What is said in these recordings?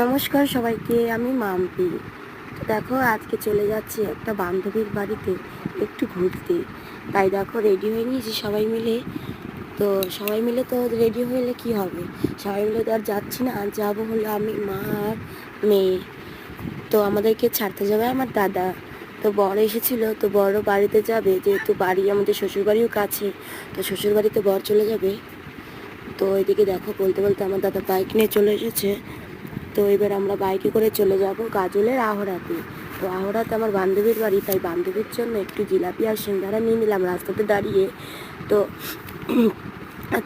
নমস্কার সবাইকে, আমি মাম্পি। তো দেখো, আজকে চলে যাচ্ছি একটা বান্ধবীর বাড়িতে একটু ঘুরতে। তাই দেখো, রেডি হয়ে নিয়েছি সবাই মিলে। তো সবাই মিলে তো রেডি হলে কি হবে, সবাই মিলে তো আর যাচ্ছি না, আর যাবো হলো আমি, মা আর মেয়ে। তো আমাদেরকে ছাড়তে যাবে আমার দাদা। তো বর এসেছিল, তো বড় বাড়িতে যাবে, যেহেতু বাড়ি আমাদের শ্বশুরবাড়িও কাছে। তো শ্বশুরবাড়িতে বর চলে যাবে। তো এদিকে দেখো, বলতে বলতে আমার দাদা বাইক নিয়ে চলে এসেছে। তো এবার আমরা বাইকে করে চলে যাব গাজলের আহড়াতে। তো আহড়াতে আমার বান্ধবীর বাড়ি, তাই বান্ধবীর জন্য একটু জিলাপি আর সিঙ্গারা নিয়ে নিলাম রাস্তাতে দাঁড়িয়ে। তো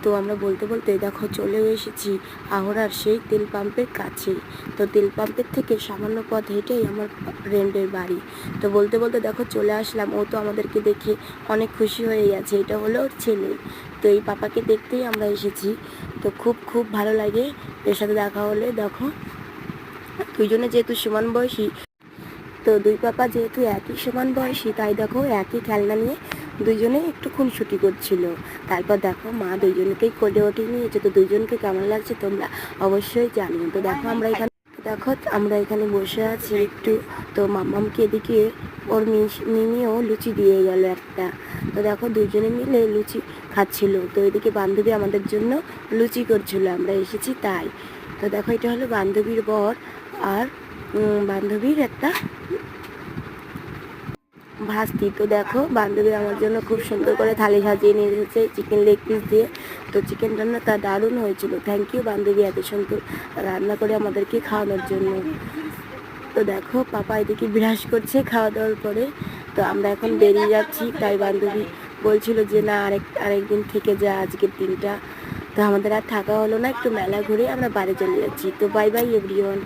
তো আমরা বলতে বলতে দেখো চলেও এসেছি আহড়ার সেই তেল পাম্পের কাছে। তো তেল পাম্পের থেকে সামান্য পথ হেঁটেই আমার ফ্রেন্ডের বাড়ি। তো বলতে বলতে দেখো চলে আসলাম। ও তো আমাদেরকে দেখে অনেক খুশি হয়ে গেছে, এটা হলো ওর ছেলে। তো এই পাপাকে দেখতেই আমরা এসেছি। তো খুব খুব ভালো লাগে এর সাথে দেখা হলে। দেখো, দুইজনে যেহেতু সমান বয়সী, তো দুই পাপা যেহেতু একই সমান বয়সী, তাই দেখো একই খেলনা নিয়ে দুইজনে একটু খুনসুটি করছিল। তারপর দেখো, মা দুইজনকেই কোলে ওঠে নিয়েছে। তো দুইজনকে কেমন লাগছে তোমরা অবশ্যই জানিও। তো দেখো আমরা এখানে বসে আছি একটু। তো মাম্মামকে এদিকে ওর মিমিও লুচি দিয়ে গেল একটা। তো দেখো, দুইজনে মিলে লুচি খাচ্ছিল। তো এদিকে বান্ধবী আমাদের জন্য লুচি করছিল, আমরা এসেছি তাই। তো দেখো, এটা হলো বান্ধবীর বর আর বান্ধবীর একটা ভাস্তি। তো দেখো, বান্ধবী আমার জন্য খুব সুন্দর করে থালি সাজিয়ে নিয়ে এসেছে চিকেন লেগ পিস দিয়ে। তো চিকেন রান্না তা দারুণ হয়েছিল। থ্যাংক ইউ বান্ধবী, এত সুন্দর রান্না করে আমাদেরকে খাওয়ানোর জন্য। তো দেখো, পাপা এদিকে বিরাজ করছে খাওয়া দাওয়ার পরে। তো আমরা এখন বেরিয়ে যাচ্ছি, তাই বান্ধবী বলছিল যে না, আরেকদিন থেকে যা আজকের দিনটা। তো আমাদের আর থাকা হলো না, একটু মেলা ঘুরে আমরা বাড়ি চলে যাচ্ছি। তো বাই বাই এভরিওয়ান।